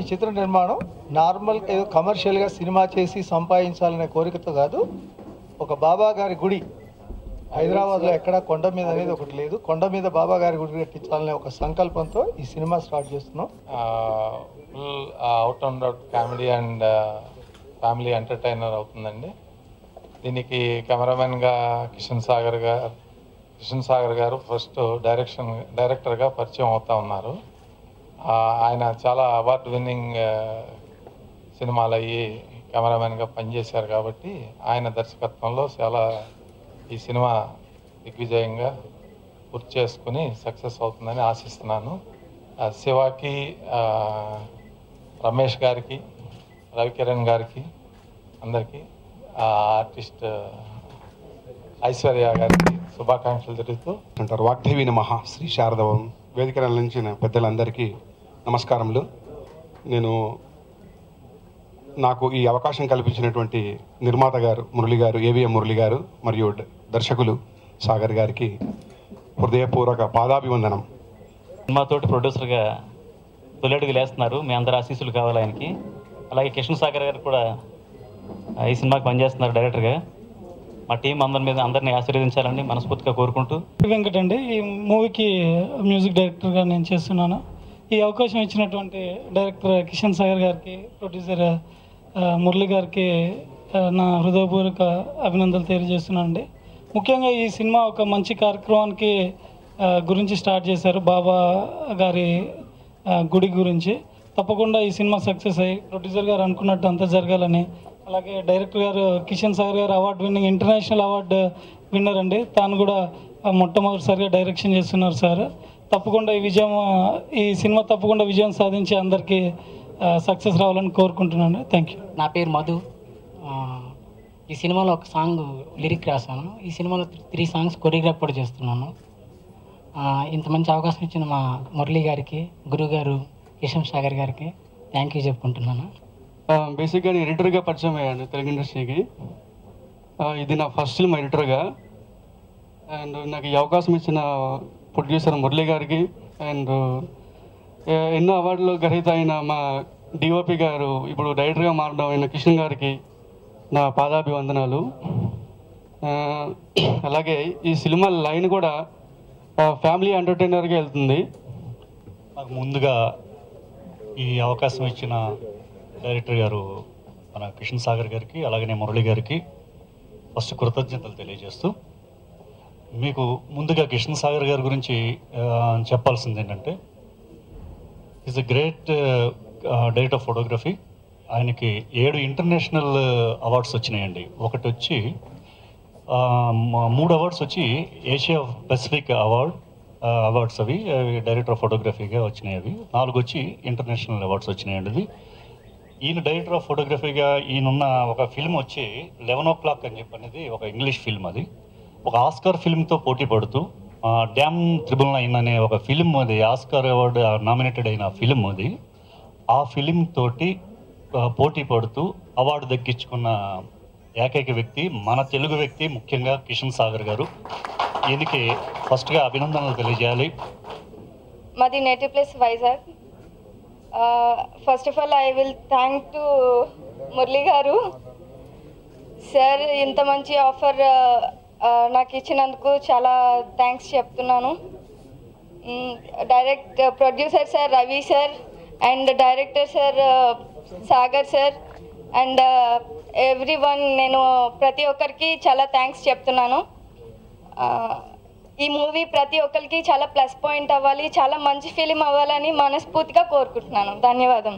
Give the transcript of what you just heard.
చిత్ర నిర్మాణం నార్మల్ ఏదో కమర్షియల్గా సినిమా చేసి సంపాదించాలనే కోరికతో కాదు. ఒక బాబా గారి గుడి హైదరాబాద్లో ఎక్కడ కొండ మీద అనేది ఒకటి లేదు. కొండ మీద బాబా గారి గుడి కట్టించాలనే ఒక సంకల్పంతో ఈ సినిమా స్టార్ట్ చేస్తున్నాం. Full out and out comedy and family entertainer అవుతుందండి. దీనికి కెమెరామెన్గా కిషన్ సాగర్ గారు ఫస్ట్ డైరెక్టర్గా పరిచయం అవుతా ఉన్నారు. ఆయన చాలా అవార్డు విన్నింగ్ సినిమాలు అయ్యి కెమెరామెన్గా పనిచేశారు కాబట్టి ఆయన దర్శకత్వంలో చాలా ఈ సినిమా దిగ్విజయంగా పూర్తి చేసుకుని సక్సెస్ అవుతుందని ఆశిస్తున్నాను. శివాకి, రమేష్ గారికి, రవికిరణ్ గారికి, అందరికీ ఆర్టిస్ట్ ఐశ్వర్య గారికి శుభాకాంక్షలు తెలుపుతూ అంటారు. వాగ్దేవి నమః. శ్రీ శారదవం వేదిక అందించిన పెద్దలందరికీ నమస్కారములు. నాకు ఈ అవకాశం కల్పించినటువంటి నిర్మాత గారు మురళి గారు, ఏవిఎం మురళి గారు మరియు దర్శకులు సాగర్ గారికి హృదయపూర్వక పాదాభివందనం. సినిమాతోటి ప్రొడ్యూసర్గా తొలిడుగు లేస్తున్నారు. మీ అందరు ఆశీస్సులు కావాలి ఆయనకి. అలాగే కిషన్ సాగర్ గారు కూడా ఈ సినిమాకి పనిచేస్తున్నారు డైరెక్టర్గా. మా టీం అందరినీ ఆశీర్వదించాలని మనస్ఫూర్తిగా కోరుకుంటూ. వెంకట్ అండి, ఈ మూవీకి మ్యూజిక్ డైరెక్టర్గా నేను చేస్తున్నాను. ఈ అవకాశం ఇచ్చినటువంటి డైరెక్టర్ కిషన్ సాగర్ గారికి, ప్రొడ్యూసర్ మురళి గారికి నా హృదయపూర్వక అభినందనలు తెలియజేస్తున్నాను అండి. ముఖ్యంగా ఈ సినిమా ఒక మంచి కార్యక్రమానికి గురించి స్టార్ట్ చేశారు, బాబా గారి గుడి గురించి. తప్పకుండా ఈ సినిమా సక్సెస్ అయ్యి ప్రొడ్యూసర్ గారు అనుకున్నట్టు అంతా జరగాలని, అలాగే డైరెక్టర్ గారు కిషన్ సాగర్ గారు award winning international award winner అండి. తాను కూడా మొట్టమొదటిసారిగా డైరెక్షన్ చేస్తున్నారు సార్. తప్పకుండా ఈ సినిమా తప్పకుండా విజయం సాధించి అందరికీ సక్సెస్ రావాలని కోరుకుంటున్నాను. Thank you. నా పేరు మధు. ఈ సినిమాలో ఒక సాంగ్ లిరిక్ రాశాను. ఈ సినిమాలో 3 సాంగ్స్ కొరియోగ్రాఫ్ కూడా చేస్తున్నాను. ఇంత మంచి అవకాశం ఇచ్చిన మా మురళి గారికి, గురువు గారు కిషన్ సాగర్ గారికి థ్యాంక్ యూ చెప్పుకుంటున్నాను. బేసిక్గా నేను ఎడిటర్గా పరిచయం అయ్యాను తెలుగు ఇండస్ట్రీకి. ఇది నా ఫస్ట్ ఫిల్మ్ ఎడిటర్గా. అండ్ నాకు ఈ అవకాశం ఇచ్చిన ప్రొడ్యూసర్ మురళి గారికి అండ్ ఎన్నో అవార్డులు గ్రహీత అయిన మా డిఓపి గారు, ఇప్పుడు డైరెక్టర్గా మారడం అయిన కిషన్ గారికి నా పాదాభివందనాలు. అలాగే ఈ సినిమా లైన్ కూడా ఫ్యామిలీ ఎంటర్టైనర్గా వెళ్తుంది. నాకు ముందుగా ఈ అవకాశం ఇచ్చిన డైరెక్టర్ గారు మన కిషన్ సాగర్ గారికి, అలాగనే మురళి గారికి ఫస్ట్ కృతజ్ఞతలు తెలియజేస్తూ, మీకు ముందుగా కిషన్ సాగర్ గారి గురించి చెప్పాల్సింది ఏంటంటే, is a great director of photography. ఆయనకి 7 ఇంటర్నేషనల్ అవార్డ్స్ వచ్చినాయండి. ఒకటి వచ్చి 3 అవార్డ్స్ వచ్చి ఏషియా పెసిఫిక్ అవార్డ్స్ అవి డైరెక్టర్ ఆఫ్ ఫోటోగ్రఫీగా వచ్చినాయి. అవి 4 వచ్చి ఇంటర్నేషనల్ అవార్డ్స్ వచ్చినాయండి. అది ఈయన డైరెక్టర్ ఆఫ్ ఫోటోగ్రఫీగా ఈయనున్న ఒక ఫిల్మ్ వచ్చి 11 o'clock అని చెప్పనేది ఒక ఇంగ్లీష్ ఫిల్మ్. అది ఒక ఆస్కార్ ఫిల్మ్తో పోటీ పడుతూ డ్యామ్ 999 అనే ఒక ఫిల్మ్, అది ఆస్కార్ అవార్డు నామినేటెడ్ అయిన ఫిల్మ్. అది ఆ ఫిలిం తోటి పోటీ పడుతూ అవార్డు దక్కించుకున్న ఏకైక వ్యక్తి మన తెలుగు వ్యక్తి, ముఖ్యంగా కిషన్ సాగర్ గారు. ఈయనకి ఫస్ట్గా అభినందనలు తెలియజేయాలి. మాది native place Vizag. First of all I will thank to Murali గారు సార్. ఇంత మంచి ఆఫర్ నాకు ఇచ్చినందుకు చాలా థ్యాంక్స్ చెప్తున్నాను. Producer sir Ravi sir and director sir Sagar sir and everyone, నేను ప్రతి ఒక్కరికి చాలా థ్యాంక్స్ చెప్తున్నాను. ఈ మూవీ ప్రతి ఒక్కరికి చాలా ప్లస్ పాయింట్ అవ్వాలి, చాలా మంచి ఫిలిం అవ్వాలని మనస్ఫూర్తిగా కోరుకుంటున్నాను. ధన్యవాదం.